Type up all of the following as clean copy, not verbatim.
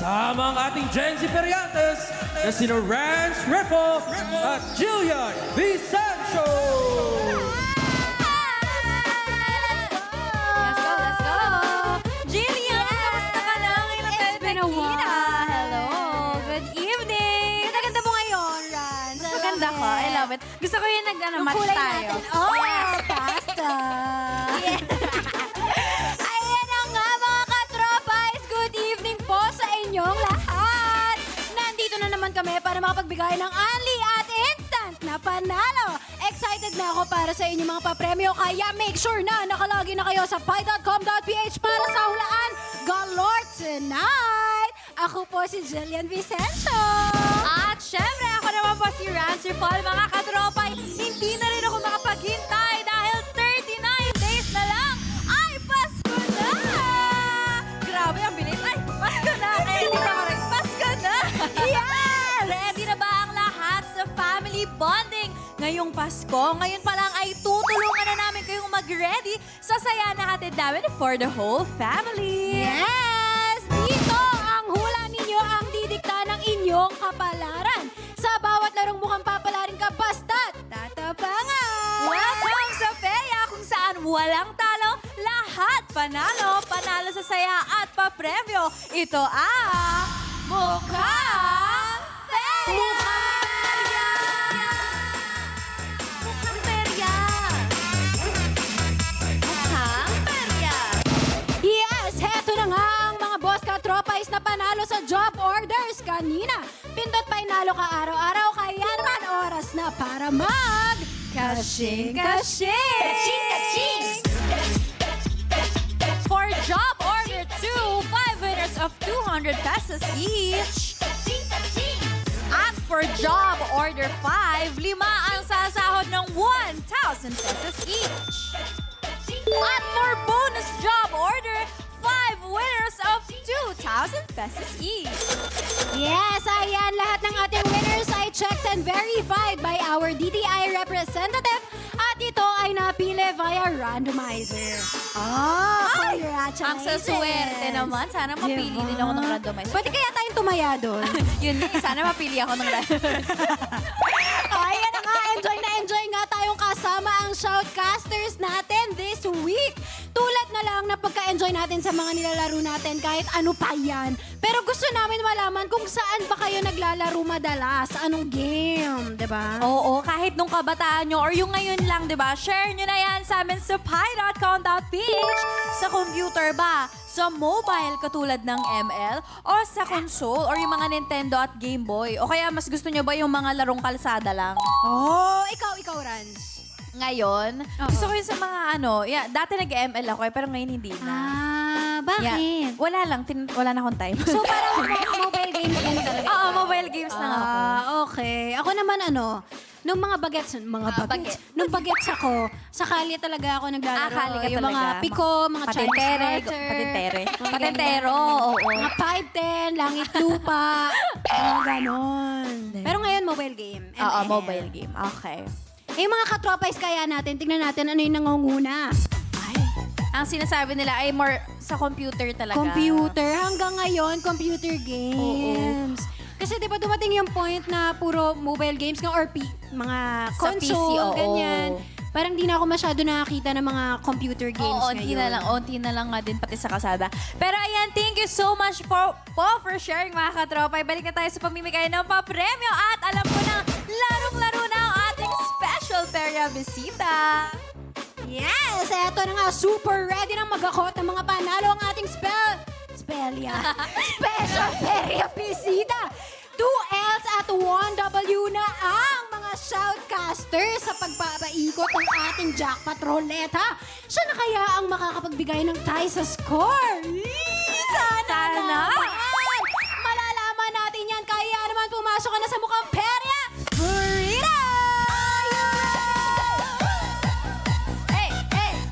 Kasama ang ating Gen Z Periantes na sina Rance Refo at Jillian Vicencio. Let's go! Jillian, kamusta ka na? Ngayon lang tayo It's been a nagkita. while. Hello, good evening. Ganda mo ngayon, Ran. Mas maganda ko, I love it. Gusto ko yung match kulay tayo. natin. Oh, Yes. pasta. Ayan na nga mga katropais, good evening po sa inyong lahat. Nandito na naman kami para makapagbigay ng unli at instant na panalo. Excited na ako para sa inyong mga papremyo, kaya make sure na nakalagi na kayo sa pi.com.ph para sa hulaan galore tonight. Ako po si Jillian Vicencio. At syempre, ako naman po si Rancer Paul, mga katropay. Hindi na rin ako makapaghintay dahil 39 days na lang ay Pasko na! Grabe, ang bilis. Ay, Pasko na! Kaya hindi pa ako rin. Pasko na! Yes! Ready na ba ang lahat sa family bonding? Ngayong Pasko, ngayon pa lang ay tutulungan na namin kayong mag-ready sa saya na hatid namin for the whole family. Yes! Dito ang hula ninyo ang didikta ng inyong kapalaran. Sa bawat larong mukhang papalarin ka, basta't tatapangan! Welcome sa Peya kung saan walang talo, lahat panalo, panalo sa saya at papremyo. Ito ang Mukhang Peya! Mukhang Peya! Mukhang Peya! Yes! Heto na nga ang mga boss ka-tropais na panalo sa job orders kanina. Pindot pa'y nalo ka araw-araw, kaya naman oras na para mag... Kashing-kashing! Kaching-kaching! For job order 2, 5 winners of 200 pesos each. At for job order 5, 5 ang sasahod ng 1,000 pesos each. At for bonus job order, 5 winners of 2,000 pesos each. Yes, ayan. Lahat ng ating winners ay checked and verified by our DTI representative at ito ay napili via randomizer. Oh, congratulations! Ang saswerte naman. Sana mapili din ako ng randomizer. Pwede kaya tayong tumaya doon? Yun, sana mapili ako ng randomizer. Ayan na nga, enjoy nga tayong kasama ang shoutcasters natin this week. Tulad na lang na pagka-enjoy natin sa mga nilalaro natin kahit ano pa yan. Pero gusto namin malaman kung saan ba kayo naglalaro madalas, anong game, di ba? Oo, kahit nung kabataan nyo or yung ngayon lang, di ba? Share nyo na yan sa amin sa pi.com.ph. Sa computer ba? Sa mobile katulad ng ML? O sa console or yung mga Nintendo at Game Boy? O kaya mas gusto nyo ba yung mga larong kalsada lang? Oh, ikaw, Rans. Ngayon, Oo. gusto ko yun sa mga dati nag-ML ako pero ngayon hindi na. Bakit? Yeah. Wala lang, wala na akong time. So, parang mobile games din talaga. Oo, mobile games lang ako. Okay. Ako naman nung mga bagets, bagets. Nung bagets ako, sa kalye talaga ako naglalaro. Kali ka yung talaga. mga piko, mga Patentere, Chinese garter. patentere. mga Patentero, ganyan. oo. Mga 5-10, langit lupa, mga ganon. Pero ngayon, mobile game. Oo, ML. mobile game. Okay. Eh, mga katropais kaya natin, tingnan natin ano yung nangunguna. Ay, ang sinasabi nila ay more sa computer talaga. Computer. Hanggang ngayon, computer games. Kasi di ba dumating yung point na puro mobile games nga or mga Sa console, PC, oo. ganyan. Parang di na ako masyado nakakita ng mga computer games Oo, ngayon. onti na lang nga din pati sa kasada. Pero ayan, thank you so much for sharing mga katropa. Balik na tayo sa pamimigay ng papremyo at alam ko na, larong-laro na ang ating special Peria Bisita. Yes! Eto na nga, super ready nang mag-akot ng mga panalo ang ating Spelia. Special Peria Bisita. 2 L's at 1 W na ang mga shoutcasters sa pagpapaikot ng ating jackpot roleta. Siya na kaya ang makakapagbigay ng tie sa score? Sana naman! Malalaman natin yan. Kaya naman pumasok ka na sa mukhang perya. Burrito! Hey! Ay,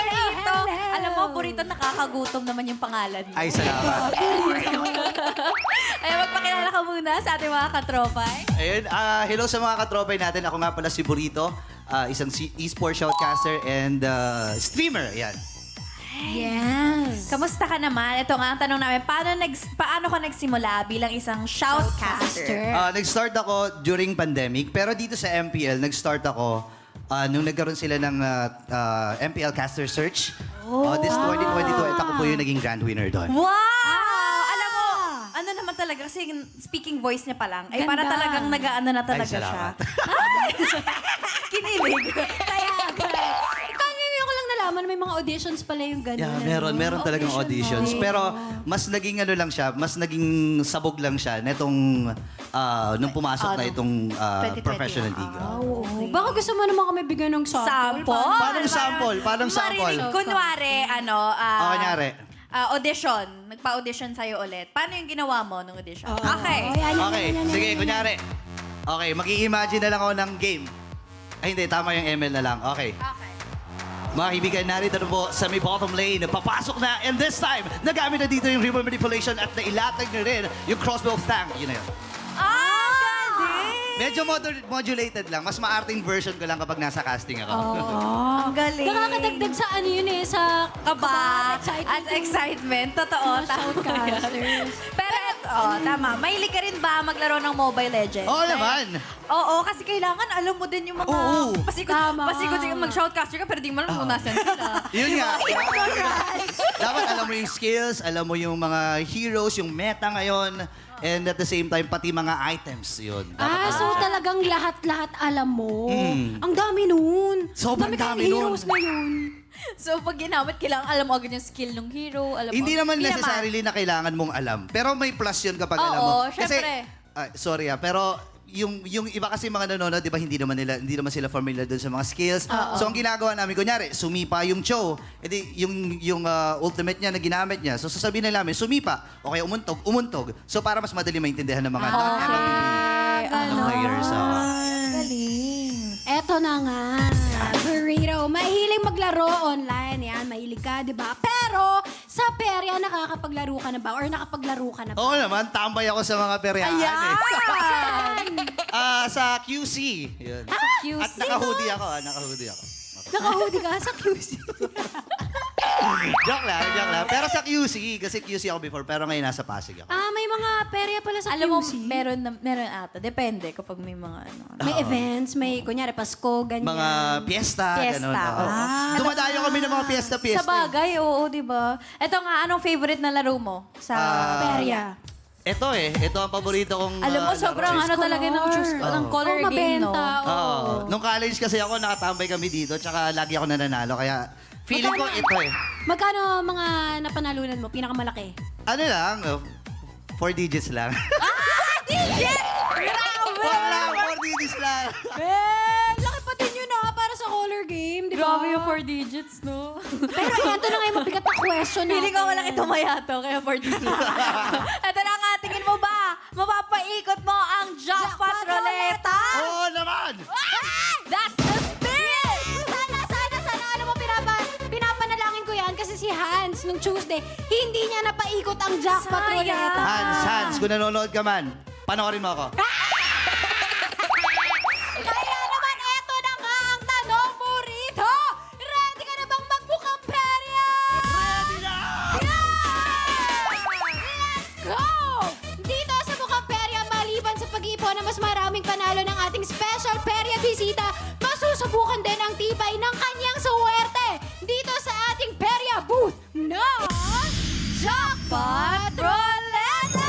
burrito! hello. Alam mo, burrito, nakakagutom naman yung pangalan mo. Ay, salamat. Ay, magpakilala ka muna sa ating mga katropay. Ayun, hello sa mga katropay natin. Ako nga pala si Burrito, isang e-sport shoutcaster and streamer. Ayan. Yes. Kamusta ka naman? Ito nga ang tanong namin, paano ka nagsimula bilang isang shoutcaster? Nag-start ako during pandemic, pero dito sa MPL, nag-start ako nung nagkaroon sila ng MPL Caster Search. This 2022, at ako po yung naging grand winner doon. Wow! Alam mo, ano naman talaga, kasi speaking voice niya pa lang, ay para Ganda. talagang nag-ano na talaga siya. salamat. Kinilig. Kaya ngayon ko lang nalaman na may mga auditions pala yung gano'n. Yeah, meron talagang auditions. Audition. Pero mas naging ano lang siya, mas naging sabog lang siya netong nung pumasok na itong 2020. professional league. Oo. Baka gusto mo naman kami bigyan ng sample. Sample? Paano sample? Paano sample? Marinig, kunwari, Kunyari. audition. Nagpa-audition sa'yo ulit. Paano yung ginawa mo nung audition? Okay. Okay, sige, kunyari. Okay, mag-i-imagine na lang ako ng game. Ay, hindi, tama yung ML na lang. Okay. Okay. Mga kaibigan, narito na po sa may bottom lane. Papasok na, and this time, nagamit na dito yung river manipulation at nailatag na rin yung crossbow stang. Yun na yun. Galing! Medyo modulated lang. Mas maarting version ko lang kapag nasa casting ako. Ang galing. Nakakadagdag sa ano yun eh, sa Kaba excitement. at excitement. Totoo. Mga shoutcasters. Pero ito, tama. Mahilig ka rin ba maglaro ng Mobile Legends? Oo naman. Oo, kasi kailangan alam mo din yung mga... Oo. Pasikot, Tama. sige, mag-shoutcaster ka, pero di mo alam kung nasan sila. Yun nga. Dapat alam mo yung skills, alam mo yung mga heroes, yung meta ngayon, and at the same time, pati mga items. Yun. Dapat So talagang lahat-lahat alam mo. Ang dami nun. Sobrang dami kayong nun. heroes ngayon. So, pag ginamit, kailangan alam mo agad yung skill ng hero. Alam Hindi mo. naman necessarily na kailangan mong alam. Pero may plus yun kapag Oo, alam mo. syempre. Sorry pero yung iba kasi mga nanonood, di ba, hindi naman sila familiar doon sa mga skills. So ang ginagawa namin, kunyari, sumipa yung Cho, edi yung ultimate niya na ginamit niya. So sasabihin na namin, sumipa, o kaya umuntog. So para mas madali maintindihan ng mga players. Galing. Eto na nga. Burrito. Mahilig maglaro online. Yan, mahilig ka, di ba? Pero sa perya, nakakapaglaro ka na ba? Or nakapaglaro ka na ba? Oo naman, tambay ako sa mga peryahan eh. Sa QC. Yun. QC. At naka-hoodie ako. Naka-hoodie ako. Naka-hoodie ka sa QC. Joke lang. Pero sa QC, kasi QC ako before, pero ngayon nasa Pasig ako. May mga perya pala sa Alam mo, QC. meron ata. Depende kapag may mga ano. May events, may, kunyari, Pasko, ganyan. Mga piyesta, Piyesta, ganun. Oo. oo. Dumadayo kami ng mga piyesta. Sa bagay, oo, di ba? Ito nga, anong favorite na laro mo? Sa Perya. Ito ang paborito kong Alam mo, sobrang Choose ano talaga ng color. choose ng color Oo, game, no? mabenta, oo. Oo. Nung college kasi ako, nakatambay kami dito, tsaka lagi ako nananalo, kaya feeling ko ito eh. Magkano mga napanalunan mo? Pinakamalaki? Ano lang, 4 digits lang. Digit! Grabe! Wag lang, 4 digits lang. Laki pa din yun para sa color game, di ba? Grabe yung 4 digits, no? Pero eto na nga yung mabigat na question natin. Feeling ko walang itumayato, kaya 4 digits. Ito na nga, tingin mo ba? Mapapaikot mo ang jackpot roleta? Oo naman! That's the spirit! Sana, alam mo, pinapanalangin ko yan kasi si Hans, nung Tuesday, hindi niya napaikot ang jackpot Sayang. roleta. Hans, kung nanonood ka man, panoorin mo ako. Kaya naman, eto na nga ang tanong mo rito. Ready ka na bang magbukang perya? Ready na! Let's go! Dito sa Bukang Perya, maliban sa pag-iipon na mas maraming panalo ng ating special perya bisita, masusubukan din ang tibay ng kanyang suwerte dito sa ating perya booth na Jackpot Roleta!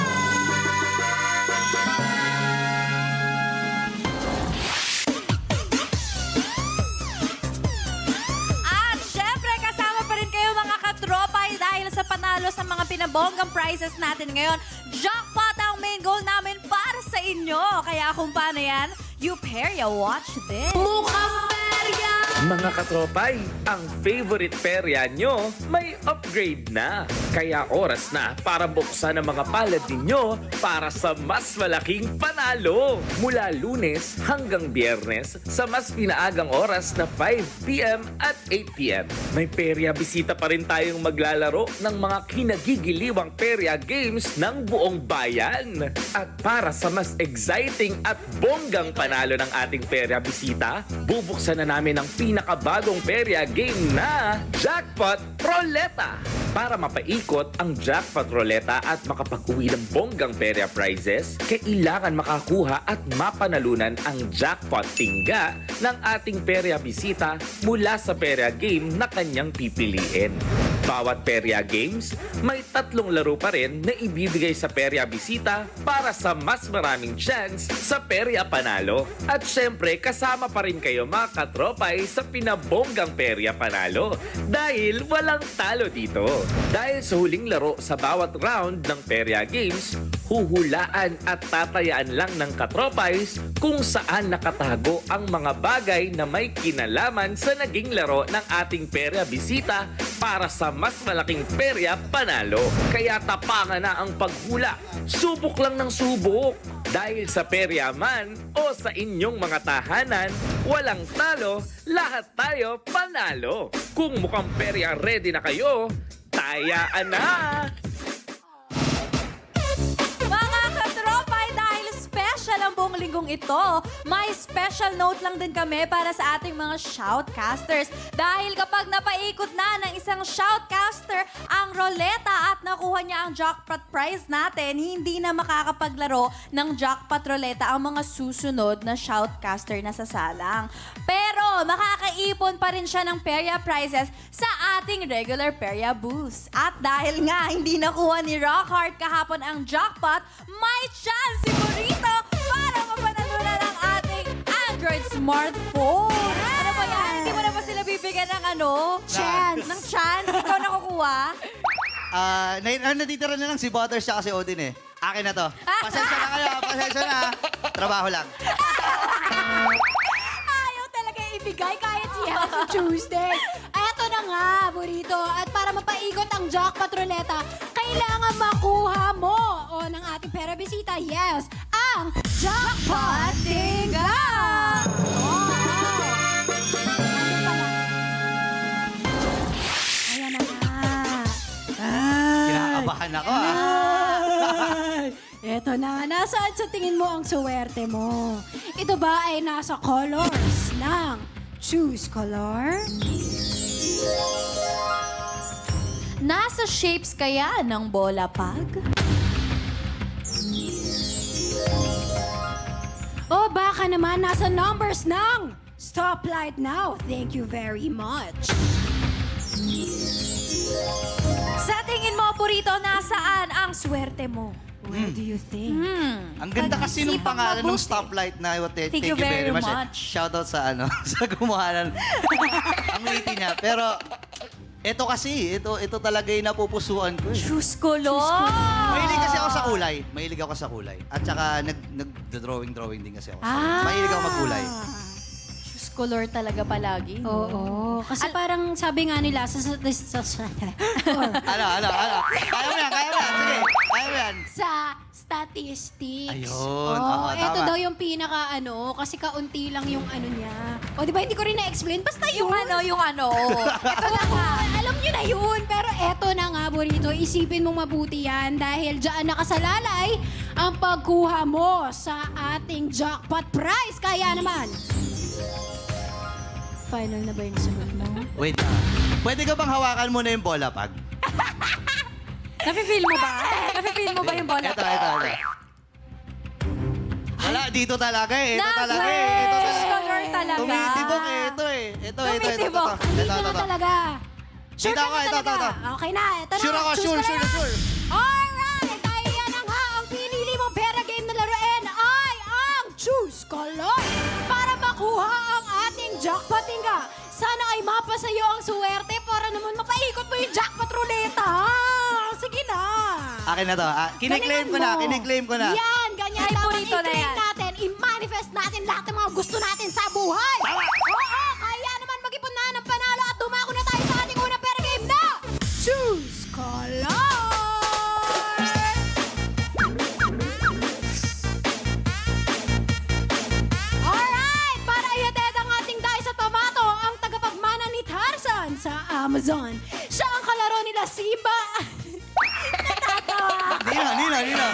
At syempre, kasama pa rin kayo mga katropa dahil sa panalo sa mga pinabonggang prizes natin ngayon. Jackpot ang main goal namin para sa inyo. Kaya kung paano yan, you perya, watch this. Mukhang perya! Mga katropay, ang favorite perya nyo may upgrade na. Kaya oras na para buksan ang mga palad ninyo para sa mas malaking panalo. Mula Lunes hanggang Biyernes sa mas pinaagang oras na 5 p.m. at 8 p.m. May perya bisita pa rin tayong maglalaro ng mga kinagigiliwang perya games ng buong bayan. At para sa mas exciting at bonggang panalo ng ating perya bisita, bubuksan na namin ang pinakabagong perya game na Jackpot Roleta. Para mapaikot ang Jackpot Roleta at makapag-uwi ng bonggang perya prizes, kailangan makakuha at mapanalunan ang Jackpot Tingga ng ating perya bisita mula sa perya game na kanyang pipiliin. Bawat perya games, may 3 laro pa rin na ibibigay sa perya bisita para sa mas maraming chance sa perya panalo. At syempre, kasama pa rin kayo mga katropay sa pinabonggang perya panalo dahil walang talo dito. Dahil sa huling laro sa bawat round ng perya games, huhulaan at tatayaan lang ng katropays kung saan nakatago ang mga bagay na may kinalaman sa naging laro ng ating perya bisita para sa mas malaking perya panalo. Kaya tapangan na ang paghula. Subok lang ng subok. Dahil sa perya man o sa inyong mga tahanan, walang talo, lahat tayo panalo. Kung mukhang perya ready na kayo, tayaan na! Mga katropay, dahil special ang buong linggong ito, may special note lang din kami para sa ating mga shoutcasters. Dahil kapag napaikot na ng isang shoutcaster ang roleta at nakuha niya ang jackpot prize natin, hindi na makakapaglaro ng jackpot roleta ang mga susunod na shoutcaster na sasalang. Pero makakaipon pa rin siya ng perya prizes sa ating regular perya boost. At dahil nga hindi nakuha ni Rockhart kahapon ang jackpot, may chance si Burrito para mapanalunan ang ating Android smartphone. Ano ba yan? Hindi mo na ba sila bibigyan ng Chance. Ng chance? Ikaw nakukuha? Natitira na lang si Butters siya kasi Odin eh. Akin na to. Pasensya na kayo, pasensya na. Trabaho lang. Ayaw talaga ibigay kahit siya sa Tuesday. Eto na nga, Burrito. At para mapaikot ang jackpot roleta, kailangan makuha mo ng ating pera bisita, yes, ang jackpot tingga! Ayan na nga. Kinakabahan ako ah. Eto na, nasaan sa tingin mo ang suwerte mo? Ito ba ay nasa colors ng choose color? Nasa shapes kaya ng bola pag? O baka naman nasa numbers ng stoplight now. Thank you very much. Sa tingin mo, Burrito, nasaan ang swerte mo? Where do you think? Ang ganda kasi nung Pag-isipang pangalan ng mabuti. stoplight na yun. Thank you very much. Shoutout sa sa gumawa ang witty niya. Pero ito kasi, ito talaga yung napupusuan ko eh. Choose color! Mahilig kasi ako sa kulay. Mahilig ako sa kulay. At saka nag-drawing din kasi ako. Mahilig ako magkulay. Choose color talaga palagi. Oo. Kasi parang sabi nga nila Ano? Kaya mo yan. Sige, kaya mo yan. sa statistics. Ayun. Oo, Oo, ito tama. daw yung pinaka kasi kaunti lang yung niya. O di ba hindi ko rin na-explain? Basta yun. Yung ano. Ito na nga. Alam nyo na yun. Pero eto na nga, Burrito. Isipin mong mabuti yan dahil dyan nakasalalay ang pagkuha mo sa ating jackpot prize. Kaya naman, final na ba yung sagot mo? Wait. Pwede ka bang hawakan muna yung bola pag? Nafe-feel mo ba? Nafe-feel mo ba yung bola? Ito. Wala, dito talaga eh. Ito Nasa talaga eh. Ito choose talaga. color talaga. Tumitibok eh. Ito eh. Ito. Tumitibok. Dito na talaga. Sure Dito ka ako, na ito. talaga? Okay na. Ito na. Sure ako, Choose sure. color na. Alright! Dahil yan na nga, ang pinili mong pera game na laruin ay ang Choose Color para makuha ang ating jackpot tingga. Sana ay mapa sa'yo ang suwerte para naman mapaikot mo yung jackpot ruleta. Sige na. Akin na to. Kiniklaim Galingan ko na. Yan, ganyan Ay, dapat purito na i-claim yan. natin, i-manifest natin lahat ng mga gusto natin sa buhay. Oo, kaya naman mag-ipon na ng panalo at dumako na tayo sa ating unang pera game na Choose Color! Alright, para ihatid ang ating dahil sa tomato, ang tagapagmana ni Tarzan sa Amazon. Siya ang kalaro nila Simba. Natatawa. Nina.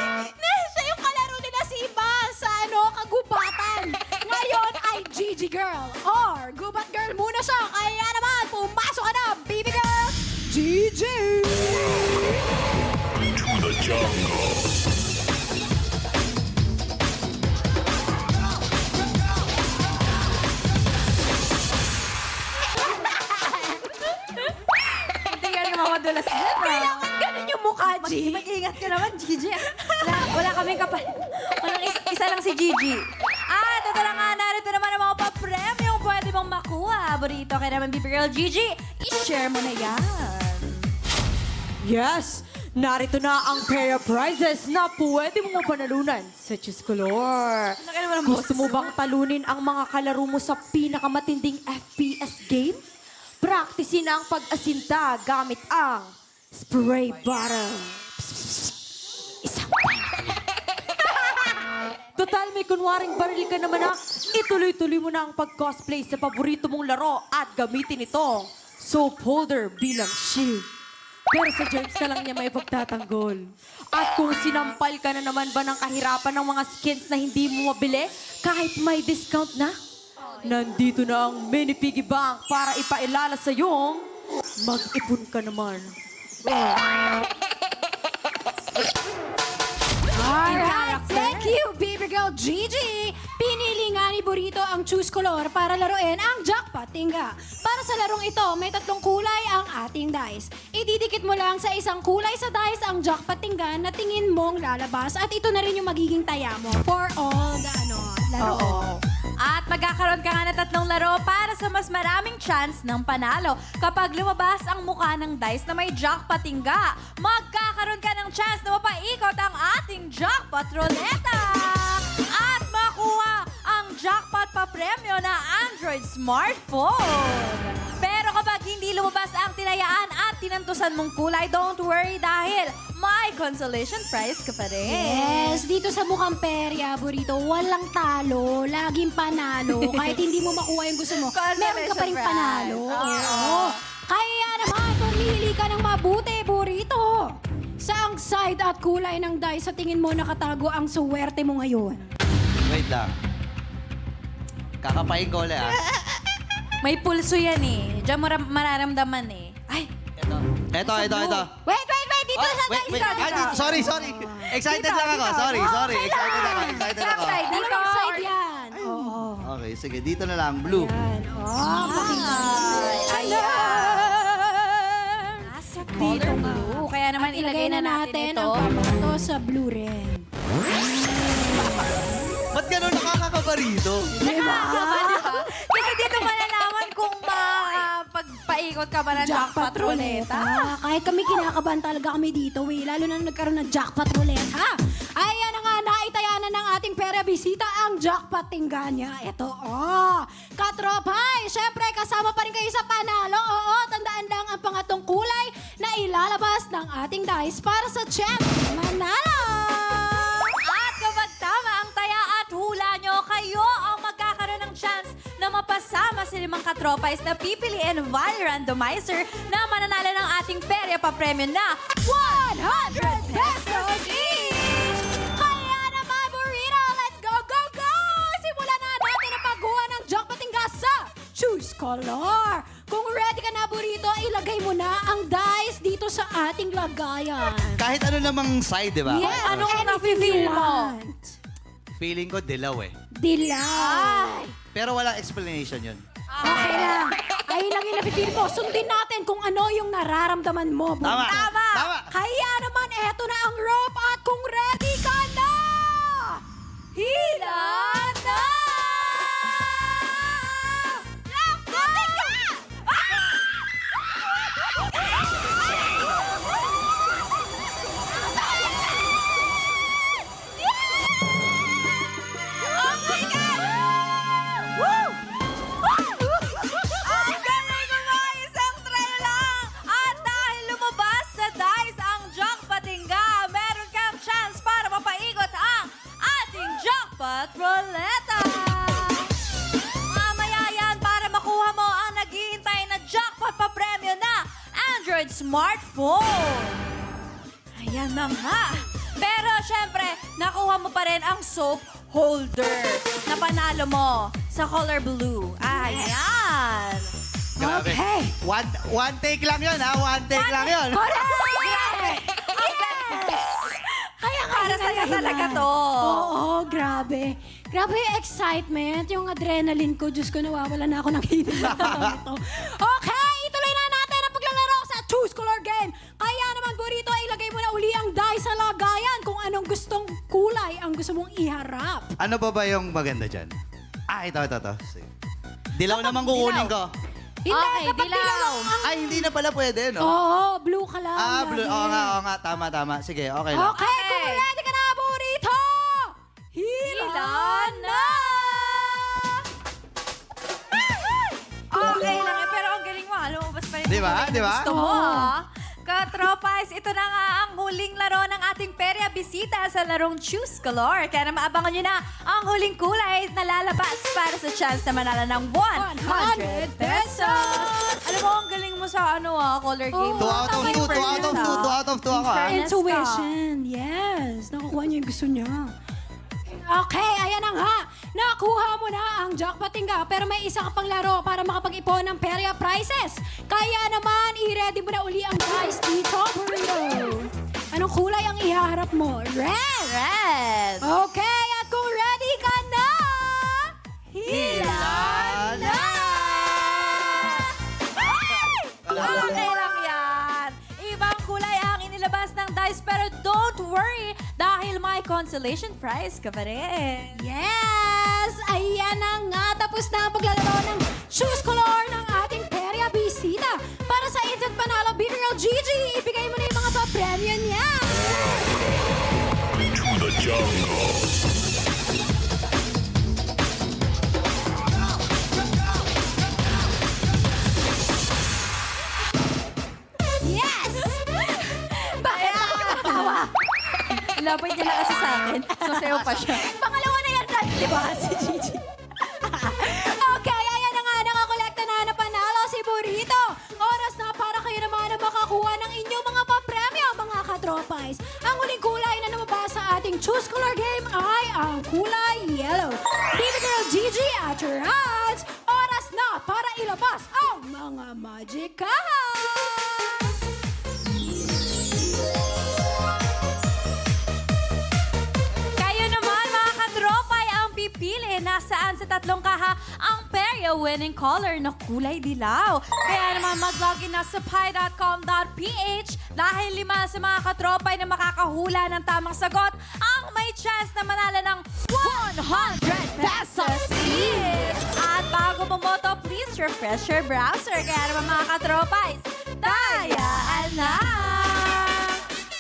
Siya yung kalaro nila Simba sa kagubatan. Ngayon ay Gigi Girl or Gubat Girl muna siya madulas yan. Kailangan ganun yung mukha, G. Mag-ingat ka naman, Gigi. Wala kaming isa lang si Gigi. At ito na nga, narito naman ang mga pa-premium pwede mong makuha. Burrito, kaya naman, Baby Girl Gigi, i-share mo na yan. Yes! Narito na ang pair of prizes na pwede mong mapanalunan sa Choose Color. Laki naman ang Gusto mo bang talunin ang mga kalaro mo sa pinakamatinding FPS game? Praktisin ang pag-asinta gamit ang spray bottle. Isang Total, may kunwaring baril ka naman na ituloy-tuloy mo na ang pag-cosplay sa paborito mong laro at gamitin itong soap holder bilang shield. Pero sa germs ka lang niya may pagtatanggol. At kung sinampal ka na naman ba ng kahirapan ng mga skins na hindi mo mabili, kahit may discount na, nandito na ang mini piggy bank para ipailala sa yung mag-ipon ka naman. Alright, thank you, Baby Girl Gigi. Pinili nga ni Burrito ang Choose Color para laruin ang Jackpot Tinga. Para sa larong ito, may 3 kulay ang ating dice. Ididikit mo lang sa isang kulay sa dice ang Jackpot Tinga na tingin mong lalabas at ito na rin yung magiging taya mo for all the laro. At magkakaroon ka nga ng 3 laro para sa mas maraming chance ng panalo. Kapag lumabas ang mukha ng dice na may jackpot tingga, magkakaroon ka ng chance na mapaikot ang ating jackpot ruleta. At makuha ang jackpot pa premyo na Android smartphone. Pero kapag hindi lumabas ang tinayaan at tinantusan mong kulay, don't worry dahil may consolation prize ka pa rin. Yes, dito sa Mukhang Perya, Burrito, walang talo, laging panalo. Kahit hindi mo makuha yung gusto mo, meron ka pa rin panalo. Oo. Kaya naman, pumili ka ng mabuti, Burrito. Saang side at kulay ng dice sa tingin mo nakatago ang suwerte mo ngayon? Wait lang. Kakapain ko ulit, ah. May pulso yan eh. Diyan mo mararamdaman eh. Ay, Ito. Wait! Dito Oh, sa wait. dice ka. Ah, dito. Sorry. Excited lang ako. Sorry. Excited ako. side dito. Dalawang side yan. Oo. Okay, sige. Dito na lang. Blue. Yan. Nasa color blue. Kaya naman ilagay na natin ito. ang pamato sa blue red. Ba't ganun nakakakabarito? Diba? Kasi dito malalaman kung pagpaikot ka ba ng jackpot ruleta. Kahit kami kinakabahan talaga kami dito, lalo na nung nagkaroon ng jackpot roulette, ha? Ayan na nga, naitaya na ng ating pera bisita ang jackpot tinganya. Ito, Katropay, syempre kasama pa rin kayo sa panalo. Oo, tandaan lang ang pangatong kulay na ilalabas ng ating dice para sa chance manalo. At kapag tama ang taya at hula nyo, kayo ang magkakaroon ng chance na mapasama si 5 katropais na pipiliin via randomizer na mananalo ng ating perya pa premyo na 100 pesos each! Kaya naman, Burrito, let's go! Simulan na natin ang pagkuha ng jackpot tingga sa Choose Color. Kung ready ka na, Burrito, ilagay mo na ang dice dito sa ating lagayan. Kahit ano namang side, di ba? Yes, Anong anything nafe-feel you mo? want. Feeling ko dilaw eh. Dilaw. Pero walang explanation yun. Okay lang. Ayun lang yung napipili mo. Sundin natin kung ano yung nararamdaman mo. Burrito. Tama. Kaya naman, eto na ang rope at kung ready ka na! Hila na! Ang galing naman! Isang try lang! At dahil lumabas sa dice ang jackpot tingga, meron kang chance para mapaikot ang ating jackpot ruleta! Mamaya yan para makuha mo ang naghihintay na jackpot pa premyo na Android smartphone! Ayan na nga! Pero syempre, nakuha mo pa rin ang soap holder na panalo mo sa color blue. Ayan! Grabe. Okay. One take lang yun, ha? One take lang yun. Grabe! Ang galing! Kaya nga Para yun sa'yo ang talaga dahilan. to. Oo, grabe. Grabe yung excitement, yung adrenaline ko. Diyos ko, nawawala na ako ng hina. Okay, ituloy na natin ang paglalaro sa Choose Color Game. gusto mong iharap. Ano ba yung maganda dyan? Ito. Sige. Dilaw naman kukunin ko. Hindi, Okay, kapag dilaw. Ay, hindi na pala pwede, no? Oo, blue ka lang. Blue. lagi. Oo nga. Tama. Sige, okay lang. Okay, kung ready ka na, burrito! Hila na! Okay lang eh, pero ang galing mo. Lumabas pa rin. Di ba? yung Di ba? Gusto mo, Katropais, ito na nga ang huling laro ng ating perya bisita sa larong Choose Color. Kaya naman abangan nyo na ang huling kulay na lalabas para sa chance na manala ng 100 pesos. Alam mo, ang galing mo sa color game. 2 out of 2 ako, ah. Fairness ka. Intuition, yes. Nakukuha niya yung gusto niya. Okay, ayan na nga. Nakuha mo na ang jackpot tingga, pero may isa ka pang laro para makapag-ipon ng perya prizes. Kaya naman, i-ready mo na uli ang dice dito, burrito. Anong kulay ang ihaharap mo? Red! Red. Okay, at kung ready ka na, hila na! Okay lang yan. Ibang kulay ang inilabas ng dice, pero don't worry dahil may consolation prize ka pa rin. Yes! Ayan na nga, tapos na ang paglalaro ng Choose Color ng ating perya bisita. Para sa instant panalo, BBL Gigi, ibigay mo na yung mga papremyo niya. To the jungle. Yes! Bakit nakakatawa? Lapit niya na kasi sa akin. So, sayo pa siya. Pangalawa na yan, Rat, di ba? Si Gigi. Okay, ayan na nga, nakakolekta na na panalo si Burrito. Oras na para kayo naman na makakuha ng inyong mga papremyo, mga katropais. Ang huling kulay na namabas sa ating Choose Color game ay ang kulay yellow. Baby girl Gigi at your hands. Oras na para ilabas ang mga magic cards. Kayo naman, mga katropay, ang pipili nasaan sa tatlong kaha ang perya winning color na kulay dilaw. Kaya naman mag-login na sa pi.com.ph dahil 5 sa mga katropay na makakahula ng tamang sagot ang may chance na manala ng 100 pesos each. At bago bumoto, please refresh your browser. Kaya naman mga katropay, tayaan na!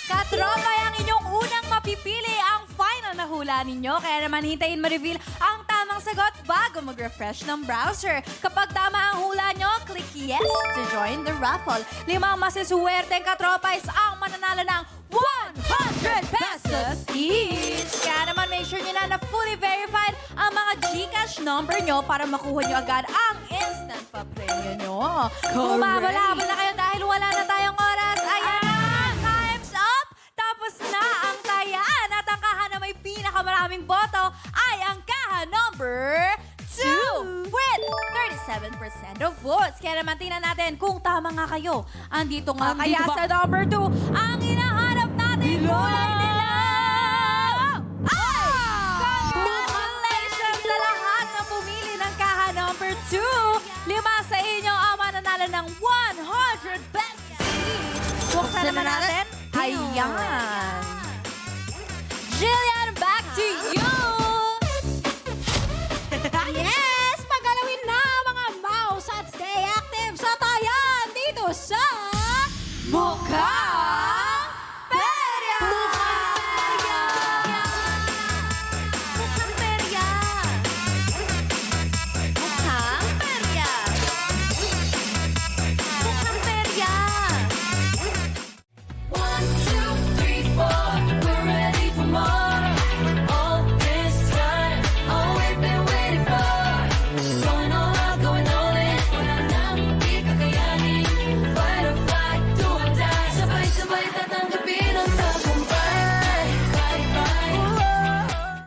Katropay, ang inyong unang mapipili ang final na hula ninyo. Kaya naman hintayin ma-reveal ang tamang sagot bago mag-refresh ng browser. Kapag tama ang hula nyo, click yes to join the raffle. 5 masisuwerteng katropays ang mananalo ng 100 pesos each. Kaya naman make sure nyo na fully verified ang mga GCash number nyo para makuha nyo agad ang instant pa-premyo nyo. Umabala-abala na kayo dahil wala na tayong oras. Ayan na! Time's up! Tapos na ang tayaan at ang kaha na may pinakamaraming boto ay ang kaha number 2 with 37% of votes. Kaya naman tingnan natin kung tama nga kayo. Andito nga kaya Andito ba? sa number 2 ang hinahanap natin kulay nila. Congratulations sa lahat na pumili ng kaha number 2. 5 sa inyo ang mananalo ng 100 pesos each. Buksan naman natin. Ayan. Jillian